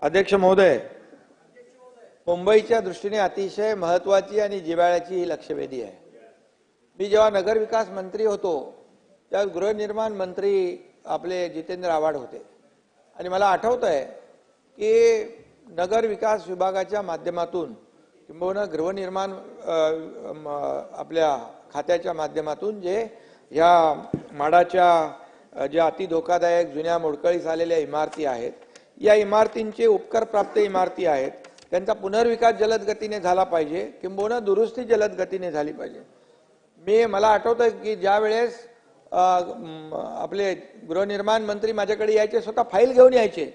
अध्यक्ष महोदय, मुंबईच्या दृष्टीने अतिशय महत्त्वाची आणि जिव्हाळ्याची ही लक्षवेधी आहे। मी जेव्हा नगर विकास मंत्री होतो तेव्हा गृहनिर्माण मंत्री आपले जितेंद्र आव्हाड होते आणि मला आठवतंय की नगर विकास विभागाच्या माध्यमातून किंबहुना गृहनिर्माण आपल्या खात्याच्या माध्यमातून जे या माडाच्या ज्या अति धोकादायक जुन्या मोडकळीस आलेल्या इमारती आहेत, या इमारतींचे उपकर प्राप्त इमारती आहेत, त्यांचा पुनर्विकास जलद गतीने झाला पाहिजे किंबहुना दुरुस्ती जलद गतीने झाली पाहिजे। मला आठवतं की ज्या वेळेस आपले गृहनिर्माण मंत्री माझ्याकडे यायचे, स्वतः फाईल घेऊन यायचे,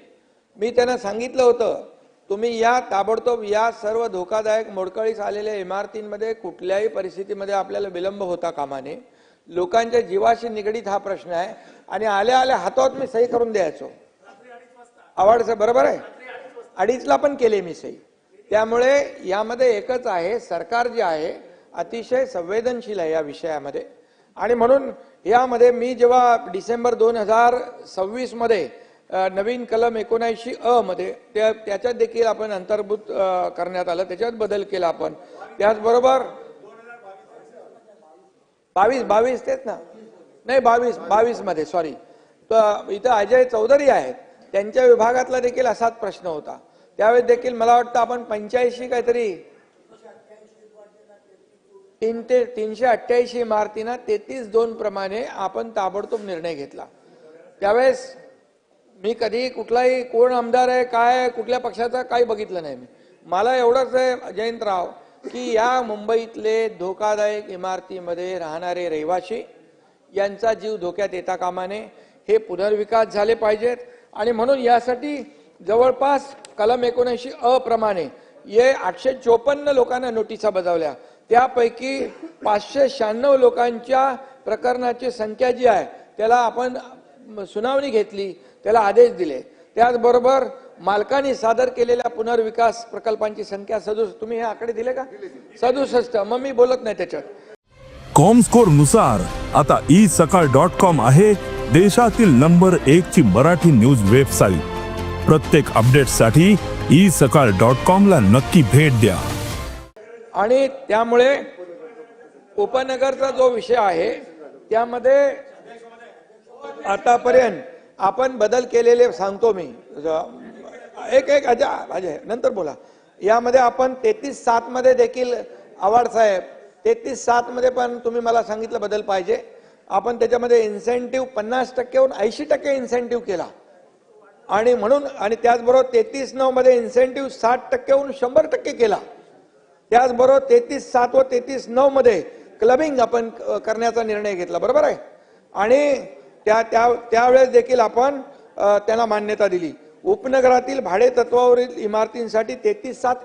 मी त्यांना सांगितलं होतं तुम्ही या ताबडतोब या सर्व धोकादायक मोडकळीस आलेल्या इमारतींमध्ये कुठल्याही परिस्थितीमध्ये आपल्याला विलंब होता कामा नये। लोकांच्या जीवाशी निगडीत हा प्रश्न आहे आणि आल्या आल्या हातात मी सही करून द्यायचो। आवाडचं बरोबर आहे, 2:30ला पण केले मी सही। त्यामुळे यामध्ये एकच आहे, सरकार जे आहे अतिशय संवेदनशील आहे या विषयामध्ये आणि म्हणून यामध्ये मी जेव्हा डिसेंबर 2026 मध्ये नवीन कलम 79 मध्ये त्याच्यात देखील आपण अंतर्भूत करण्यात आलं, त्याच्यात बदल केला आपण। त्याचबरोबर 22 तेच ना, नाही 22 मध्ये सॉरी, तर इथं अजय चौधरी आहेत, त्यांच्या विभागातला देखील असाच प्रश्न होता। त्यावेळेस देखील मला वाटतं आपण 85 काहीतरी 388 इमारतींना 33(2) प्रमाणे आपण ताबडतोब निर्णय घेतला। त्यावेळेस मी कधी कुठलाही कोण आमदार आहे काय कुठल्या पक्षाचा काही बघितलं नाही। मला एवढंच आहे जयंतराव की या मुंबईतले धोकादायक इमारतीमध्ये राहणारे रहिवासी यांचा जीव धोक्यात येता कामा नये, हे पुनर्विकास झाले पाहिजेत आणि म्हणून यासाठी जवळपास कलम 79 प्रमाणे ये 854 लोकांना नोटिसा बजावल्या। त्यापैकी 596 लोकांच्या प्रकरणाची संख्या जी आहे त्याला आपण सुनावणी घेतली, त्याला आदेश दिले। त्याचबरोबर मालकांनी सादर केलेल्या पुनर्विकास प्रकल्पांची संख्या 67, तुम्ही हे आकडे दिले का? 67। मग मी बोलत नाही त्याच्यात। कॉमस्कोर नुसार आता isakal.com आहे देशातील नंबर 1 ची मराठी न्यूज वेबसाईट। प्रत्येक अपडेटसाठी isakal.com ला नक्की भेट द्या। आणि त्यामुळे उपनगरचा जो विषय आहे त्यामध्ये आतापर्यंत आपण बदल केलेले सांगतो मी, एक अजय नंतर बोला। यामध्ये आपण 33(7) मध्ये देखील आव्हाड साहेब 33(7) मध्ये पण तुम्ही मला सांगितलं बदल पाहिजे। आपण त्याच्यामध्ये इन्सेंटिव्ह 50% 80% इन्सेंटिव्ह केला आणि म्हणून आणि त्याचबरोबर 33(9) मध्ये इन्सेंटिव्ह 60% 100% केला। त्याचबरोबर 33(7) व 33(9) मध्ये क्लबिंग आपण करण्याचा निर्णय घेतला, बरोबर आहे। आणि त्यावेळेस देखील आपण त्यांना मान्यता दिली। उपनगरातील भाडे तत्वावरील इमारतींसाठी 33(7)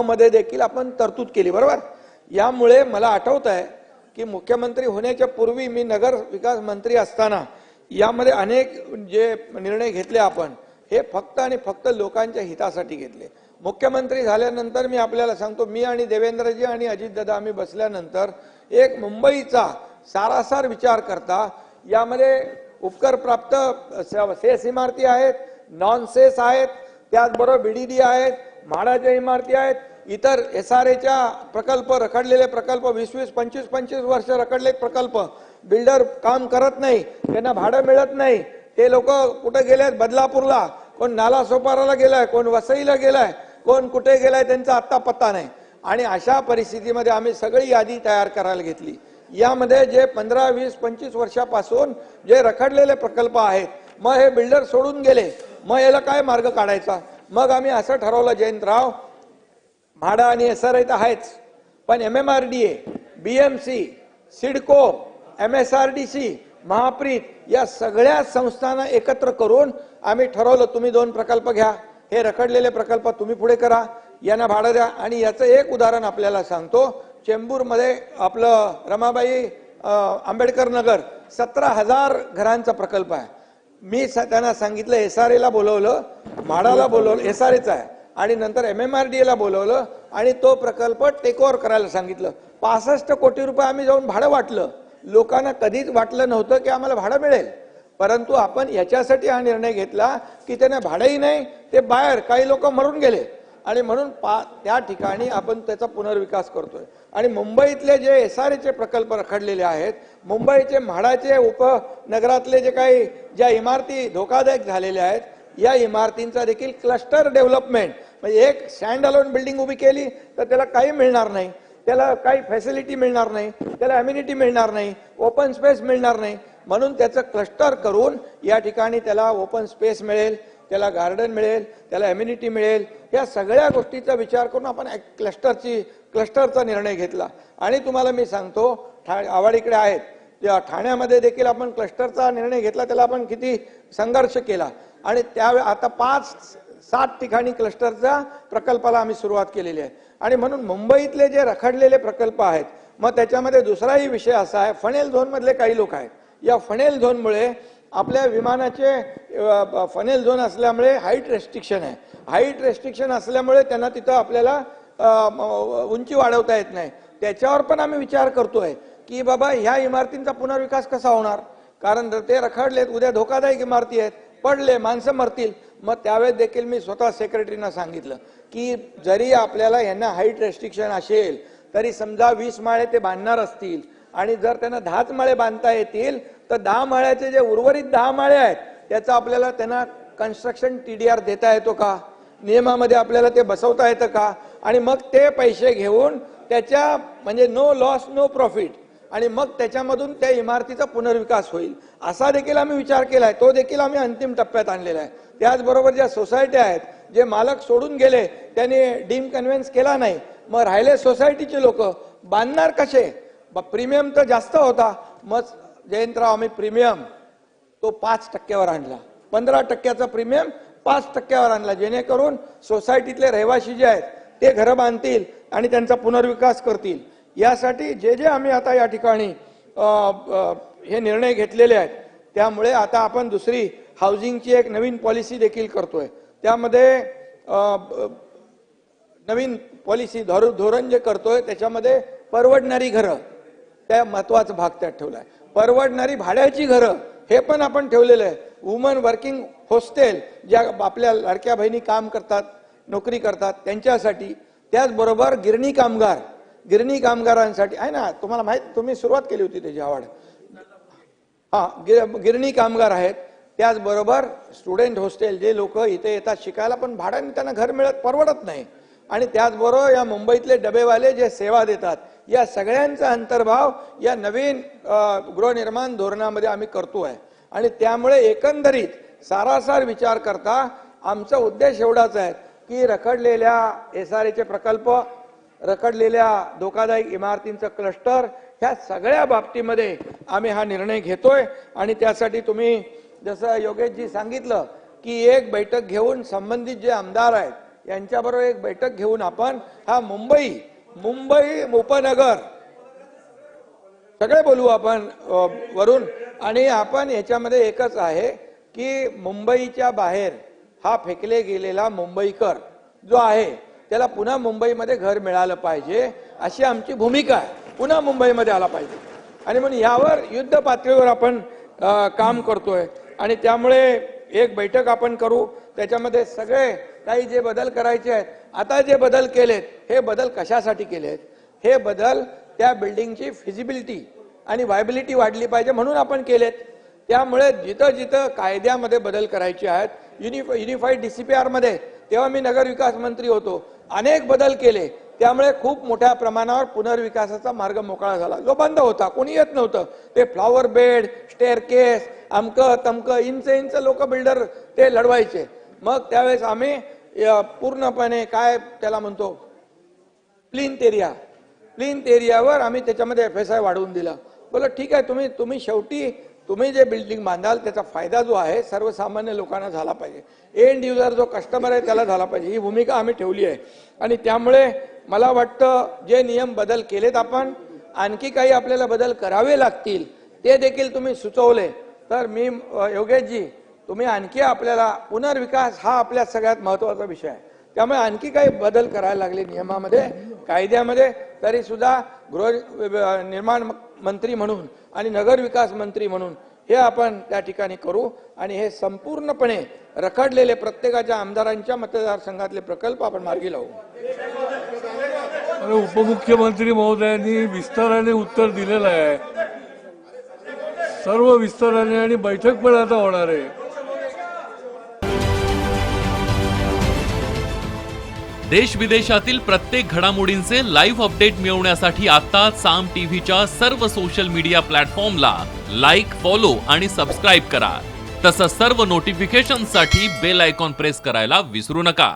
मध्ये देखील आपण तरतूद केली, बरोबर। यामुळे मला आठवत आहे की मुख्यमंत्री होण्याच्या पूर्वी मी नगर विकास मंत्री असताना यामध्ये अनेक जे निर्णय घेतले आपण हे फक्त आणि फक्त लोकांच्या हितासाठी घेतले। मुख्यमंत्री झाल्यानंतर मी आपल्याला सांगतो, मी आणि देवेंद्रजी आणि अजितदादा आम्ही बसल्यानंतर एक मुंबईचा सारासार विचार करता यामध्ये उपकर प्राप्त सेस इमारती आहेत, नॉन सेस आहेत, त्याचबरोबर बीडीडी आहेत, म्हाडाच्या इमारती आहेत, इतर SRAच्या प्रकल्प रखडलेले प्रकल्प 20-20, 25-25 वर्ष रखडले प्रकल्प, बिल्डर काम करत नाही, त्यांना भाडं मिळत नाही, ते लोक कुठे गेलेत? बदलापूरला, कोण नालासोपाराला गेलाय, कोण वसईला गेलाय, कोण कुठे गेलाय, त्यांचा आत्ता पत्ता नाही। आणि अशा परिस्थितीमध्ये आम्ही सगळी यादी तयार करायला घेतली। यामध्ये जे 15, 20, 25 वर्षापासून जे रखडलेले प्रकल्प आहेत, मग हे बिल्डर सोडून गेले, मग याला काय मार्ग काढायचा? मग आम्ही असं ठरवलं जयंतराव, म्हाडा आणि SRA तर आहेच, पण MMRDA, BMC, CIDCO, MSRDC, Mahapreet या सगळ्या संस्थांना एकत्र करून आम्ही ठरवलं तुम्ही 2 प्रकल्प घ्या, हे रखडलेले प्रकल्प तुम्ही पुढे करा, यांना भाडं द्या। आणि याचं एक उदाहरण आपल्याला सांगतो, चेंबूरमध्ये आपलं रमाबाई आंबेडकर नगर 17,000 घरांचा प्रकल्प आहे। मी त्यांना सांगितलं, SRAला बोलवलं, म्हाडाला बोलवलं, SRAचा आहे, आणि नंतर MMRDAला बोलवलं आणि तो प्रकल्प टेक ओव्हर करायला सांगितलं। 65 कोटी रुपये आम्ही जाऊन भाडं वाटलं। लोकांना कधीच वाटलं नव्हतं की आम्हाला भाडं मिळेल परंतु आपण याच्यासाठी हा निर्णय घेतला की त्यांना भाडंही नाही, ते बाहेर काही लोक मरून गेले आणि म्हणून त्या ठिकाणी आपण त्याचा पुनर्विकास करतोय. आणि मुंबईतले जे SRA चे प्रकल्प रखडलेले आहेत, मुंबईचे म्हाडाचे उपनगरातले जे काही ज्या इमारती धोकादायक झालेल्या आहेत, या इमारतींचा देखील क्लस्टर डेव्हलपमेंट, म्हणजे एक स्टँड अलोन बिल्डिंग उभी केली तर त्याला काही मिळणार नाही, त्याला काही फॅसिलिटी मिळणार नाही, त्याला अम्युनिटी मिळणार नाही, ओपन स्पेस मिळणार नाही. म्हणून त्याचं क्लस्टर करून या ठिकाणी त्याला ओपन स्पेस मिळेल, त्याला गार्डन मिळेल, त्याला अम्युनिटी मिळेल. या सगळ्या गोष्टीचा विचार करून आपण क्लस्टरचा निर्णय घेतला. आणि तुम्हाला मी सांगतो, आवाडीकडे आहेत त्या ठाण्यामध्ये देखील आपण क्लस्टरचा निर्णय घेतला, त्याला आपण किती संघर्ष केला. आणि त्यावेळी आता 5-7 ठिकाणी क्लस्टरच्या प्रकल्पाला आम्ही सुरुवात केलेली आहे. आणि म्हणून मुंबईतले जे रखडलेले प्रकल्प आहेत, मग त्याच्यामध्ये दुसराही विषय असा आहे, फनेल झोन मधले काही लोक आहेत. या फनेल झोनमुळे आपल्या विमानाचे फनेल झोन असल्यामुळे हाईट रेस्ट्रिक्शन आहे. हाईट रेस्ट्रिक्शन असल्यामुळे त्यांना तिथं आपल्याला उंची वाढवता येत नाही. त्याच्यावर पण आम्ही विचार करतोय की बाबा ह्या इमारतींचा पुनर्विकास कसा होणार, कारण ते रखडलेत, उद्या धोकादायक इमारती आहेत, पडले माणसं मरतील. मग त्यावेळेस देखील मी स्वतः सेक्रेटरीना सांगितलं की जरी आपल्याला यांना हाईट रेस्ट्रिक्शन असेल तरी समजा 20 माळे ते बांधणार असतील आणि जर त्यांना 10च माळे बांधता येतील तर 10 माळ्याचे जे उर्वरित 10 माळे आहेत त्याचा आपल्याला त्यांना कन्स्ट्रक्शन TDR देता येतो का, नियमामध्ये आपल्याला ते बसवता येतं का, आणि मग ते पैसे घेऊन त्याच्या म्हणजे नो लॉस नो प्रॉफिट, आणि मग त्याच्यामधून त्या इमारतीचा पुनर्विकास होईल असा देखील आम्ही विचार केला आहे. तो देखील आम्ही अंतिम टप्प्यात आणलेला आहे. त्याचबरोबर ज्या सोसायट्या आहेत, जे मालक सोडून गेले त्यांनी डीम कन्व्हेन्स केला नाही, मग राहिले सोसायटीचे लोक बांधणार कसे, प्रीमियम तर जास्त होता. मग जयंतराव आम्ही प्रीमियम तो 5% आणला, 15%चा प्रीमियम 5%वर आणला, जेणेकरून सोसायटीतले रहिवासी जे आहेत ते घरं बांधतील आणि त्यांचा पुनर्विकास करतील. यासाठी जे आम्ही आता या ठिकाणी हे निर्णय घेतलेले आहेत, त्यामुळे आता आपण दुसरी हाऊसिंगची एक नवीन पॉलिसी देखील करतोय. त्यामध्ये नवीन पॉलिसी धोरण जे करतोय त्याच्यामध्ये परवडणारी घरं, त्या महत्वाचा भाग त्यात ठेवलाय. परवडणारी भाड्याची घरं हे पण आपण ठेवलेलं आहे. वुमन वर्किंग हॉस्टेल, ज्या आपल्या लाडक्या बहिणी काम करतात, नोकरी करतात त्यांच्यासाठी. त्याचबरोबर गिरणी कामगारांसाठी आहे ना, तुम्हाला माहित, तुम्ही सुरुवात केली होती त्याची आवड. गिरणी कामगार आहेत. त्याचबरोबर स्टुडंट हॉस्टेल, जे लोक इथे येतात शिकायला पण भाड्याने त्यांना घर परवडत नाही. आणि त्याचबरोबर या मुंबईतले डबेवाले जे सेवा देतात, या सगळ्यांचा अंतर्भाव या नवीन गृहनिर्माण धोरणामध्ये आम्ही करतोय. आणि त्यामुळे एकंदरीत सारासार विचार करता आमचा उद्देश एवढाच आहे की रखडलेल्या SRA प्रकल्प, रखडलेल्या धोकादायक इमारतींचं क्लस्टर, ह्या सगळ्या बाबतीमध्ये आम्ही हा निर्णय घेतोय. आणि त्यासाठी तुम्ही जसं योगेशजी सांगितलं की एक बैठक घेऊन संबंधित जे आमदार आहेत यांच्याबरोबर एक बैठक घेऊन आपण हा मुंबई उपनगर सगळे बोलू आपण वरून. आणि आपण याच्यामध्ये एकच आहे की मुंबईच्या बाहेर हा फेकले गेलेला मुंबईकर जो आहे त्याला पुन्हा मुंबईमध्ये घर मिळालं पाहिजे, अशी आमची भूमिका आहे. पुन्हा मुंबईमध्ये आला पाहिजे. आणि म्हणून यावर युद्ध पातळीवर आपण काम करतोय. आणि त्यामुळे एक बैठक आपण करू, त्याच्यामध्ये सगळे काही जे बदल करायचे आहेत. आता जे बदल केलेत हे बदल कशासाठी केलेत, हे बदल त्या बिल्डिंगची फिजिबिलिटी आणि व्हायबिलिटी वाढली पाहिजे म्हणून आपण केलेत. त्यामुळे जिथं जिथं कायद्यामध्ये बदल करायचे आहेत, युनिफाईड DCPR मध्ये, तेव्हा मी नगरविकास मंत्री होतो, अनेक बदल केले. त्यामुळे खूप मोठ्या प्रमाणावर पुनर्विकासाचा मार्ग मोकळा झाला, जो बंद होता, कोणी येत नव्हतं. ते फ्लॉवर बेड, स्टेअरकेस, अमकं तमकं, इंच लोक बिल्डर ते लढवायचे. मग त्यावेळेस आम्ही पूर्णपणे काय त्याला म्हणतो प्लिंथ एरियावर आम्ही त्याच्यामध्ये FSI वाढवून दिला. बोला ठीक आहे, तुम्ही शेवटी तुम्ही जे बिल्डिंग बांधाल त्याचा फायदा जो आहे सर्वसामान्य लोकांना झाला पाहिजे, एंड युजर जो कस्टमर आहे त्याला झाला पाहिजे, ही भूमिका आम्ही ठेवली आहे. आणि त्यामुळे मला वाटतं जे नियम बदल केलेत आपण, आणखी काही आपल्याला बदल करावे लागतील ते देखील तुम्ही सुचवले तर मी योगेशजी, तुम्ही आणखी आपल्याला पुनर्विकास हा आपल्या सगळ्यात महत्त्वाचा विषय आहे. त्यामुळे आणखी काही बदल करायला लागले नियमामध्ये, कायद्यामध्ये, तरी सुद्धा गृहनिर्माण मंत्री म्हणून आणि नगरविकास मंत्री म्हणून हे आपण त्या ठिकाणी करू आणि हे संपूर्णपणे रखडलेले प्रत्येकाच्या आमदारांच्या मतदारसंघातले प्रकल्प आपण मार्गी लावू. आणि उपमुख्यमंत्री महोदयांनी विस्ताराने उत्तर दिलेलं आहे, सर्व विस्ताराने, आणि बैठक पण आता होणार आहे. देश विदेशातील प्रत्येक घडामोडींचे लाईव्ह अपडेट मिळवण्यासाठी आता साम टीव्हीच्या सर्व सोशल मीडिया प्लॅटफॉर्मला लाईक, फॉलो आणि सबस्क्राईब करा. तसंच सर्व नोटिफिकेशनसाठी बेल आयकॉन प्रेस करायला विसरू नका.